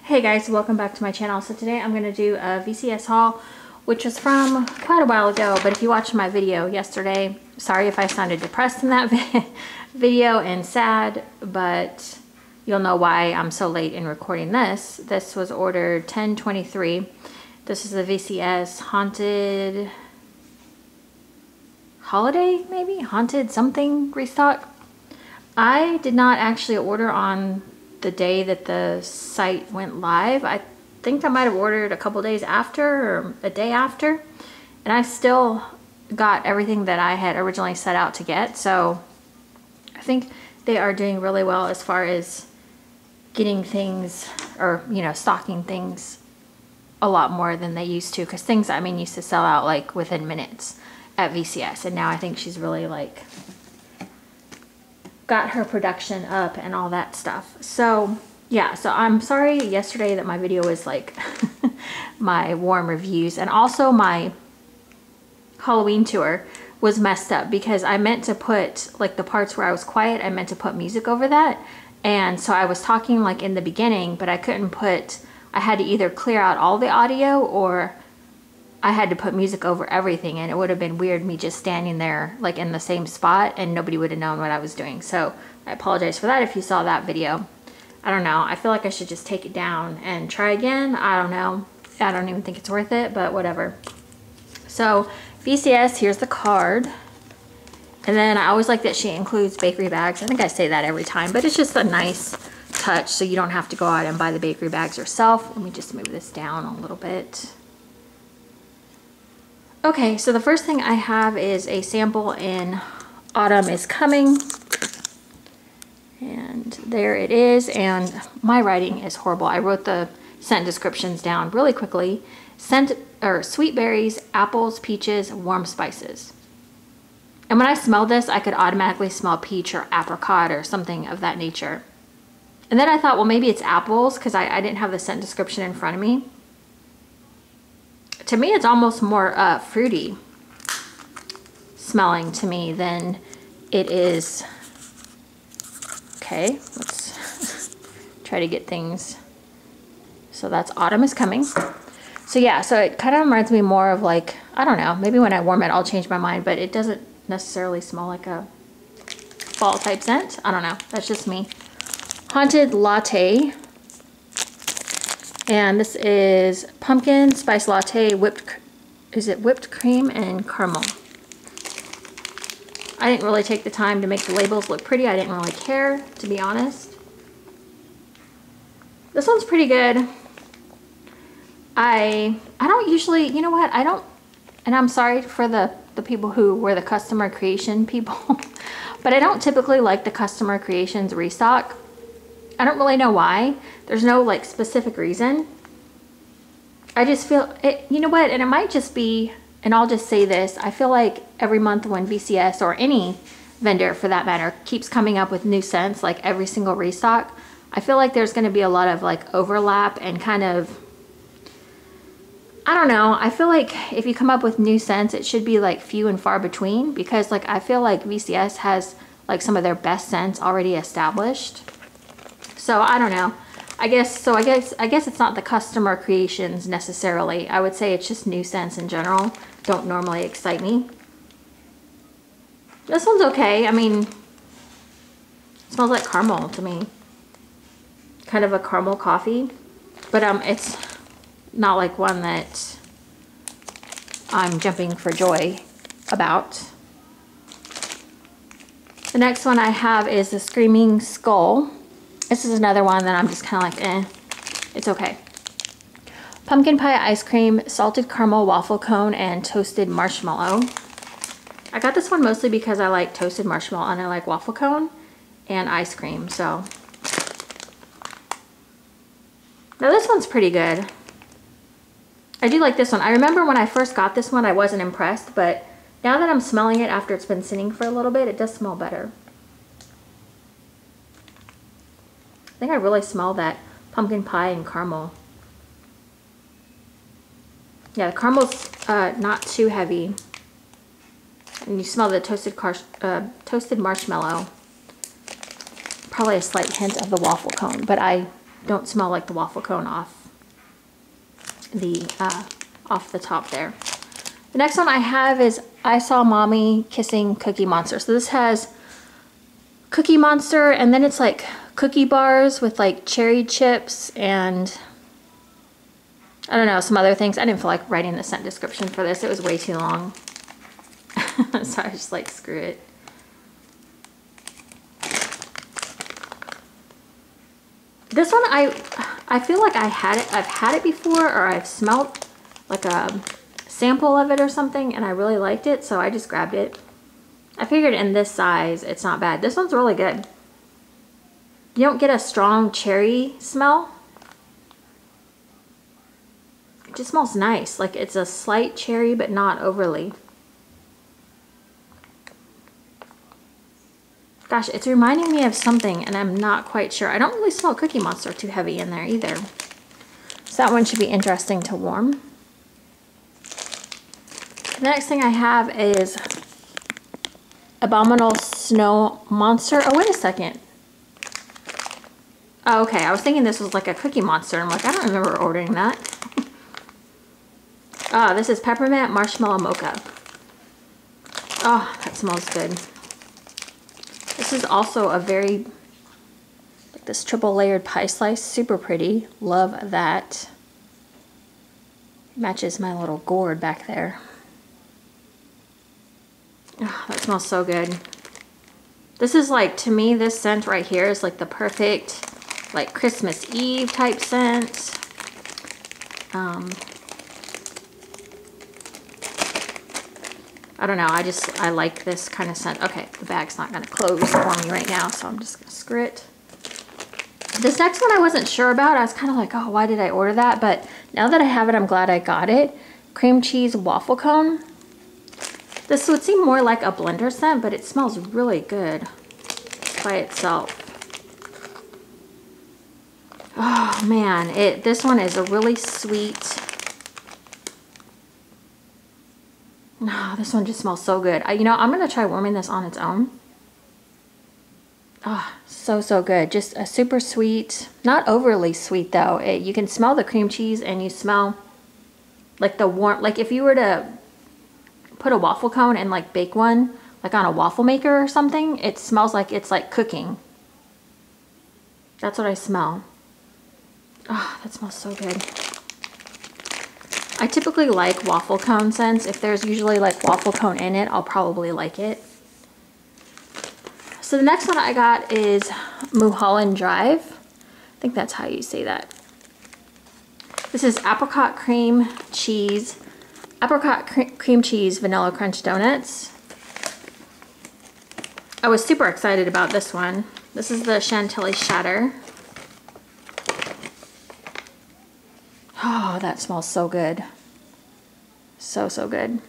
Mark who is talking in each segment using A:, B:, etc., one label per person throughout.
A: Hey guys, welcome back to my channel. So today I'm going to do a VCS haul, which was from quite a while ago, but if you watched my video yesterday, sorry if I sounded depressed in that video and sad, but you'll know why I'm so late in recording this. This was ordered 10/23. This is the VCS Haunted Holiday, maybe? Haunted something restock. I did not actually order on the day that the site went live. I think I might have ordered a couple days after or a day after, and I still got everything that I had originally set out to get. So I think they are doing really well as far as getting things, or stocking things a lot more than they used to, because things used to sell out like within minutes at VCS, and now I think she's really like got her production up and all that stuff. So yeah, so I'm sorry yesterday that my video was like my warm reviews, and also my Halloween tour was messed up because I meant to put like the parts where I was quiet, I meant to put music over that, and so I was talking like in the beginning, but I couldn't put, I had to either clear out all the audio or I had to put music over everything, and it would have been weird me just standing there like in the same spot and nobody would have known what I was doing. So I apologize for that if you saw that video. I don't know, I feel like I should just take it down and try again. I don't know, I don't even think it's worth it, but whatever. So VCS, here's the card, and then I always like that she includes bakery bags. I think I say that every time, but it's just a nice touch so you don't have to go out and buy the bakery bags yourself. Let me just move this down a little bit. Okay, so the first thing I have is a sample in Autumn is Coming. And there it is, and my writing is horrible. I wrote the scent descriptions down really quickly. Sweet berries, apples, peaches, warm spices. And when I smelled this, I could automatically smell peach or apricot or something of that nature. And then I thought, well, maybe it's apples, because I didn't have the scent description in front of me. To me, it's almost more fruity smelling to me than it is. Okay, let's try to get things. So that's Autumn is Coming. So yeah, so it kind of reminds me more of like, I don't know, maybe when I warm it, I'll change my mind, but it doesn't necessarily smell like a fall type scent. I don't know, that's just me. Haunted Latte. And this is pumpkin spice latte, whipped cream and caramel. I didn't really take the time to make the labels look pretty. I didn't really care, to be honest. This one's pretty good. I don't usually, you know what, I don't, and I'm sorry for the people who were the customer creation people, but I don't typically like the customer creations restock. I don't really know why. There's no like specific reason. I just feel it, you know what, and it might just be, and I'll just say this, I feel like every month when VCS, or any vendor for that matter, keeps coming up with new scents, like every single restock, I feel like there's going to be a lot of like overlap and kind of, I don't know, I feel like if you come up with new scents, it should be like few and far between, because like I feel like VCS has like some of their best scents already established. So I don't know. I guess it's not the customer creations necessarily. I would say it's just new scents in general don't normally excite me. This one's okay. I mean, it smells like caramel to me. Kind of a caramel coffee, but it's not like one that I'm jumping for joy about. The next one I have is the Screaming Skull. This is another one that I'm just kind of like, eh, it's okay. Pumpkin pie ice cream, salted caramel waffle cone, and toasted marshmallow. I got this one mostly because I like toasted marshmallow and I like waffle cone and ice cream, so. Now this one's pretty good. I do like this one. I remember when I first got this one, I wasn't impressed, but now that I'm smelling it after it's been sitting for a little bit, it does smell better. I think I really smell that pumpkin pie and caramel. Yeah, the caramel's not too heavy. And you smell the toasted marshmallow. Probably a slight hint of the waffle cone, but I don't smell like the waffle cone off the top there. The next one I have is I Saw Mommy Kissing Cookie Monster. So this has Cookie Monster, and then it's like cookie bars with like cherry chips and I don't know, some other things. I didn't feel like writing the scent description for this. It was way too long. So I was just like, screw it. This one, I feel like I've had it before, or I've smelled like a sample of it or something, and I really liked it, so I just grabbed it. I figured in this size, it's not bad. This one's really good. You don't get a strong cherry smell. It just smells nice. Like it's a slight cherry, but not overly. Gosh, it's reminding me of something, and I'm not quite sure. I don't really smell Cookie Monster too heavy in there either. So that one should be interesting to warm. The next thing I have is Abominable Snow Monster. Oh, wait a second. Oh, okay, I was thinking this was like a Cookie Monster. I'm like, I don't remember ordering that. Oh, this is Peppermint Marshmallow Mocha. Oh, that smells good. This is also a very, like this triple layered pie slice. Super pretty. Love that. Matches my little gourd back there. Oh, that smells so good. This is like, to me, this scent right here is like the perfect, like Christmas Eve type scent. I don't know, I like this kind of scent. Okay, the bag's not gonna close for me right now, so I'm just gonna screw it. This next one I wasn't sure about. I was kind of like, oh, why did I order that? But now that I have it, I'm glad I got it. Cream cheese waffle cone. This would seem more like a blender scent, but it smells really good by itself. Oh man, this one is a really sweet. No, this one just smells so good. You know, I'm gonna try warming this on its own. Oh, so good. Just a super sweet, not overly sweet though. You can smell the cream cheese, and you smell like the warm, like if you were to put a waffle cone and like bake one, like on a waffle maker or something, it smells like it's like cooking. That's what I smell. Oh, that smells so good. I typically like waffle cone scents. If there's usually like waffle cone in it, I'll probably like it. So the next one I got is Mulholland Drive. I think that's how you say that. This is apricot cream cheese vanilla crunch donuts. I was super excited about this one. This is the Chantilly Shatter. Oh, that smells so good. So good.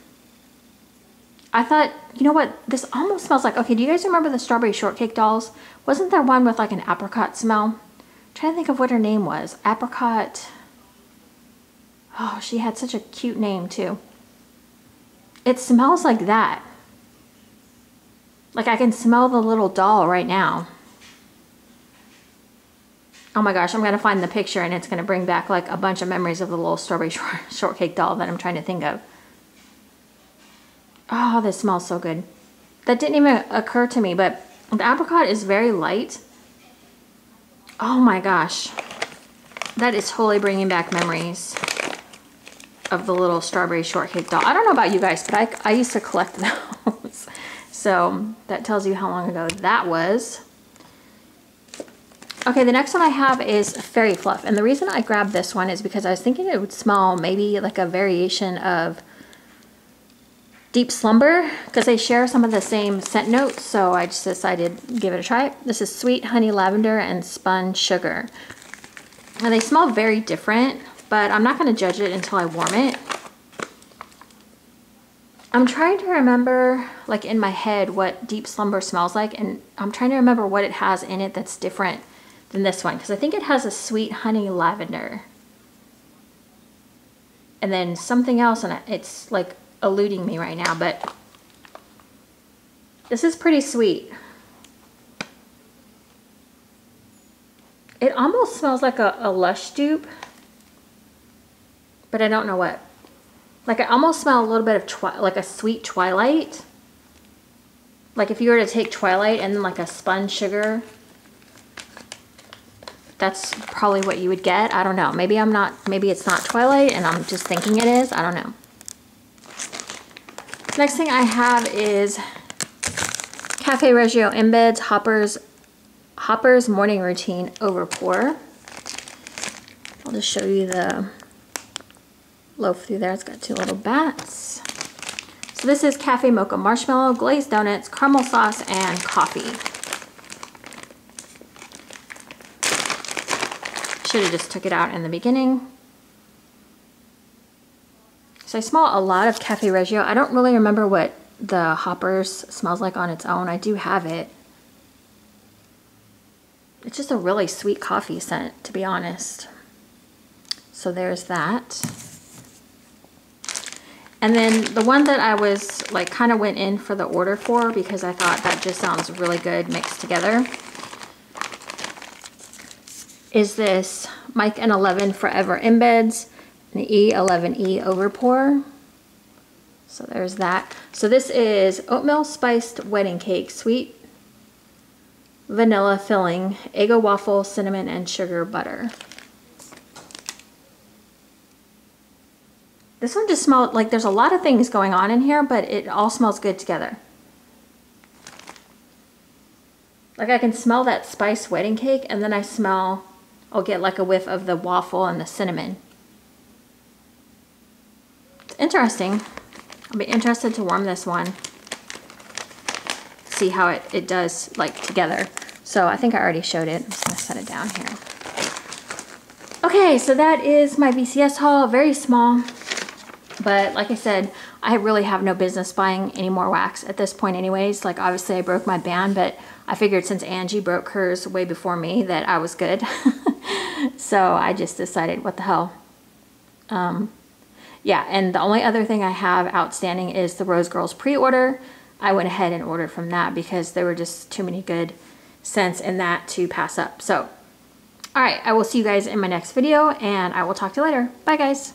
A: I thought, you know what? This almost smells like, okay, do you guys remember the strawberry shortcake dolls? Wasn't there one with like an apricot smell? I'm trying to think of what her name was. Apricot. Oh, she had such a cute name too. It smells like that. Like I can smell the little doll right now. Oh my gosh, I'm gonna find the picture and it's gonna bring back like a bunch of memories of the little strawberry shortcake doll that I'm trying to think of. Oh, this smells so good. That didn't even occur to me, but the apricot is very light. Oh my gosh. That is totally bringing back memories of the little strawberry shortcake doll. I don't know about you guys, but I used to collect those. So that tells you how long ago that was. Okay, the next one I have is Fairy Fluff. And the reason I grabbed this one is because I was thinking it would smell maybe like a variation of Deep Slumber, because they share some of the same scent notes. So I just decided to give it a try. This is Sweet Honey Lavender and Spun Sugar. And they smell very different, but I'm not going to judge it until I warm it. I'm trying to remember, like in my head, what Deep Slumber smells like, and I'm trying to remember what it has in it that's different than this one, because I think it has a Sweet Honey Lavender. And then something else, and it's like eluding me right now, but this is pretty sweet. It almost smells like a Lush dupe, but I don't know what. Like I almost smell a little bit of like a sweet Twilight. Like if you were to take Twilight and then like a spun sugar, that's probably what you would get. I don't know. Maybe it's not Twilight and I'm just thinking it is. I don't know. Next thing I have is Cafe Reggio Embeds Hopper's Morning Routine Overpour. I'll just show you the loaf through there. It's got 2 little bats. So this is Cafe Mocha Marshmallow, Glazed Donuts, Caramel Sauce, and Coffee. Should have just took it out in the beginning. So I smell a lot of Cafe Reggio. I don't really remember what the Hoppers smells like on its own. I do have it. It's just a really sweet coffee scent, to be honest. So there's that. And then the one that I was like kind of went in for the order for because I thought that just sounds really good mixed together is this Mike and 11 Forever Embeds and E11E Overpour. So there's that. So this is oatmeal spiced wedding cake, sweet vanilla filling, Eggo waffle, cinnamon, and sugar butter. This one just smelled like there's a lot of things going on in here, but it all smells good together. Like I can smell that spiced wedding cake, and then I'll get like a whiff of the waffle and the cinnamon. It's interesting. I'll be interested to warm this one. See how it does like together. So I think I already showed it. I'm just gonna set it down here. Okay, so that is my VCS haul. Very small. But like I said, I really have no business buying any more wax at this point anyways. Like obviously I broke my ban, but I figured since Angie broke hers way before me that I was good. So I just decided, what the hell. Yeah, and the only other thing I have outstanding is the Rose Girls pre-order. I went ahead and ordered from that because there were just too many good scents in that to pass up. So, all right, I will see you guys in my next video and I will talk to you later. Bye guys.